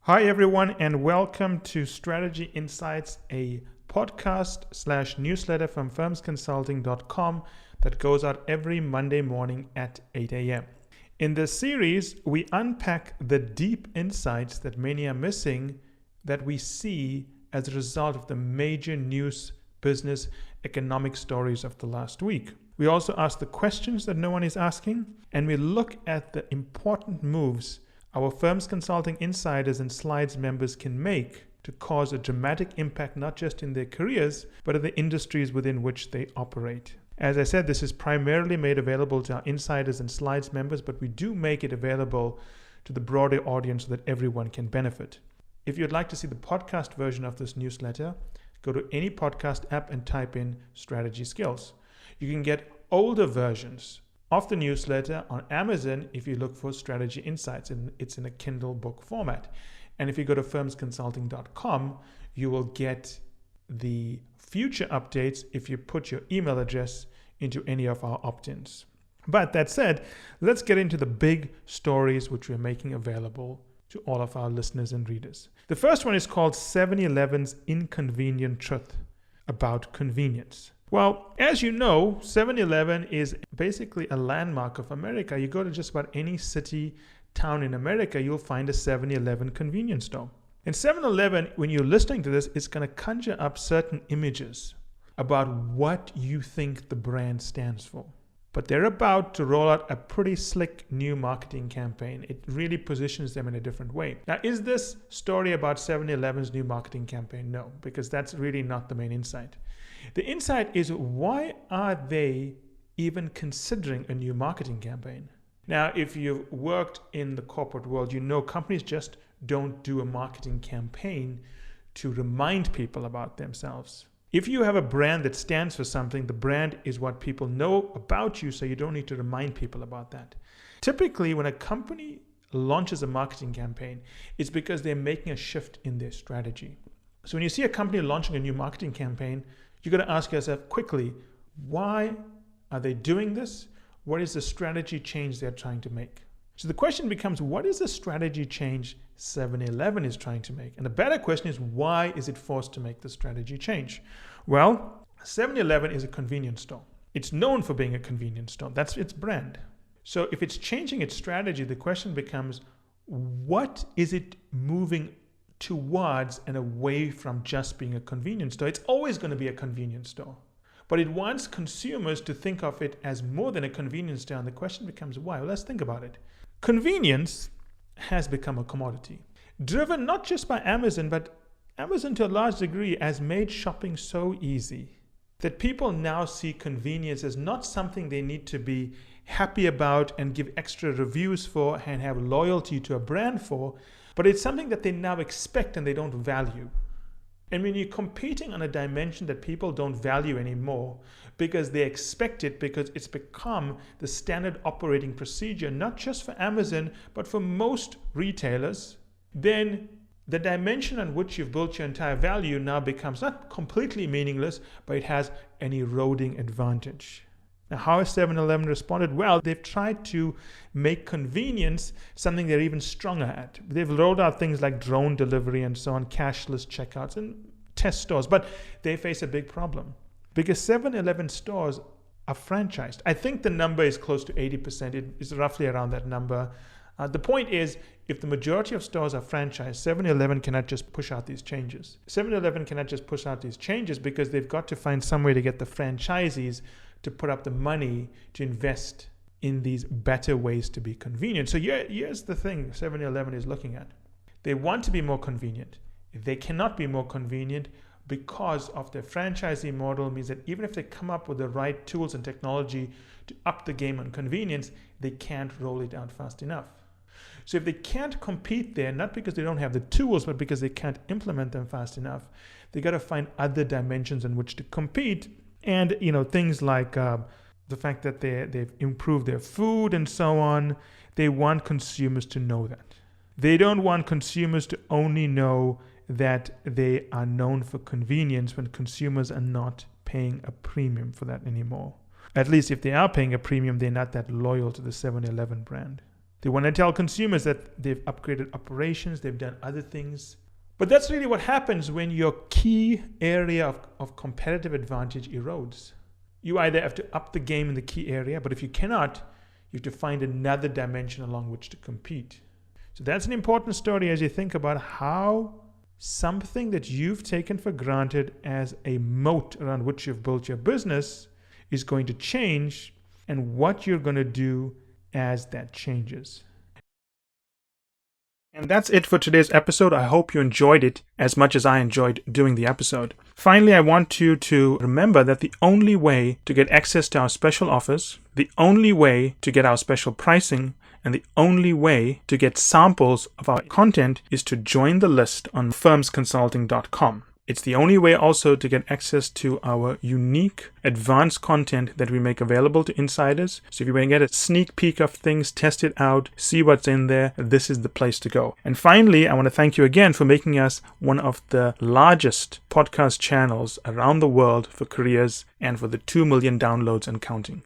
Hi, everyone, and welcome to Strategy Insights, a podcast/newsletter from firmsconsulting.com that goes out every Monday morning at 8 a.m. In this series, we unpack the deep insights that many are missing that we see as a result of the major news, business, economic stories of the last week. We also ask the questions that no one is asking, and we look at the important moves our Firms Consulting insiders and slides members can make to cause a dramatic impact not just in their careers, but in the industries within which they operate. As I said, this is primarily made available to our insiders and slides members, but we do make it available to the broader audience so that everyone can benefit. If you'd like to see the podcast version of this newsletter, go to any podcast app and type in Strategy Skills. You can get older versions of the newsletter on Amazon if you look for Strategy Insights, and it's in a Kindle book format. And if you go to firmsconsulting.com, you will get the future updates if you put your email address into any of our opt-ins. But that said, let's get into the big stories which we're making available to all of our listeners and readers. The first one is called 7-Eleven's Inconvenient Truth about Convenience. Well, as you know, 7-Eleven is basically a landmark of America. You go to just about any city, town in America, you'll find a 7-Eleven convenience store. And 7-Eleven, when you're listening to this, it's going to conjure up certain images about what you think the brand stands for. But they're about to roll out a pretty slick new marketing campaign. It really positions them in a different way. Now, is this story about 7-Eleven's new marketing campaign? No, because that's really not the main insight. The insight is, why are they even considering a new marketing campaign? Now, if you've worked in the corporate world, you know companies just don't do a marketing campaign to remind people about themselves. If you have a brand that stands for something, the brand is what people know about you, so you don't need to remind people about that. Typically, when a company launches a marketing campaign, it's because they're making a shift in their strategy. So when you see a company launching a new marketing campaign, you've got to ask yourself quickly, why are they doing this? What is the strategy change they're trying to make? So the question becomes, what is the strategy change 7-Eleven is trying to make? And the better question is, why is it forced to make the strategy change? Well, 7-Eleven is a convenience store. It's known for being a convenience store. That's its brand. So if it's changing its strategy, the question becomes, what is it moving towards and away from just being a convenience store? It's always going to be a convenience store, but it wants consumers to think of it as more than a convenience store. And the question becomes, why? Well, let's think about it. Convenience has become a commodity, driven not just by Amazon, but Amazon to a large degree has made shopping so easy that people now see convenience as not something they need to be happy about and give extra reviews for and have loyalty to a brand for, but it's something that they now expect and they don't value. And when you're competing on a dimension that people don't value anymore because they expect it, because it's become the standard operating procedure, not just for Amazon, but for most retailers, then the dimension on which you've built your entire value now becomes not completely meaningless, but it has an eroding advantage. Now, how has 7-Eleven responded? Well, they've tried to make convenience something they're even stronger at. They've rolled out things like drone delivery and so on, cashless checkouts and test stores, but they face a big problem because 7-Eleven stores are franchised. I think the number is close to 80%. It is roughly around that number. The point is, if the majority of stores are franchised, 7-Eleven cannot just push out these changes. 7-Eleven cannot just push out these changes because they've got to find some way to get the franchisees to put up the money to invest in these better ways to be convenient. So here's the thing 7-Eleven is looking at. They want to be more convenient. They cannot be more convenient because of their franchisee model. Means that even if they come up with the right tools and technology to up the game on convenience, they can't roll it out fast enough. So if they can't compete there, not because they don't have the tools, but because they can't implement them fast enough, they got to find other dimensions in which to compete. And things like the fact that they've improved their food and so on, they want consumers to know that. They don't want consumers to only know that they are known for convenience when consumers are not paying a premium for that anymore. At least if they are paying a premium, they're not that loyal to the 7-Eleven brand. They want to tell consumers that they've upgraded operations, they've done other things. But that's really what happens when your key area of competitive advantage erodes. You either have to up the game in the key area, but if you cannot, you have to find another dimension along which to compete. So that's an important story as you think about how something that you've taken for granted as a moat around which you've built your business is going to change, and what you're going to do as that changes. And that's it for today's episode. I hope you enjoyed it as much as I enjoyed doing the episode. Finally, I want you to remember that the only way to get access to our special offers, the only way to get our special pricing, and the only way to get samples of our content is to join the list on firmsconsulting.com. It's the only way also to get access to our unique advanced content that we make available to insiders. So if you want to get a sneak peek of things, test it out, see what's in there, this is the place to go. And finally, I want to thank you again for making us one of the largest podcast channels around the world for careers and for the 2 million downloads and counting.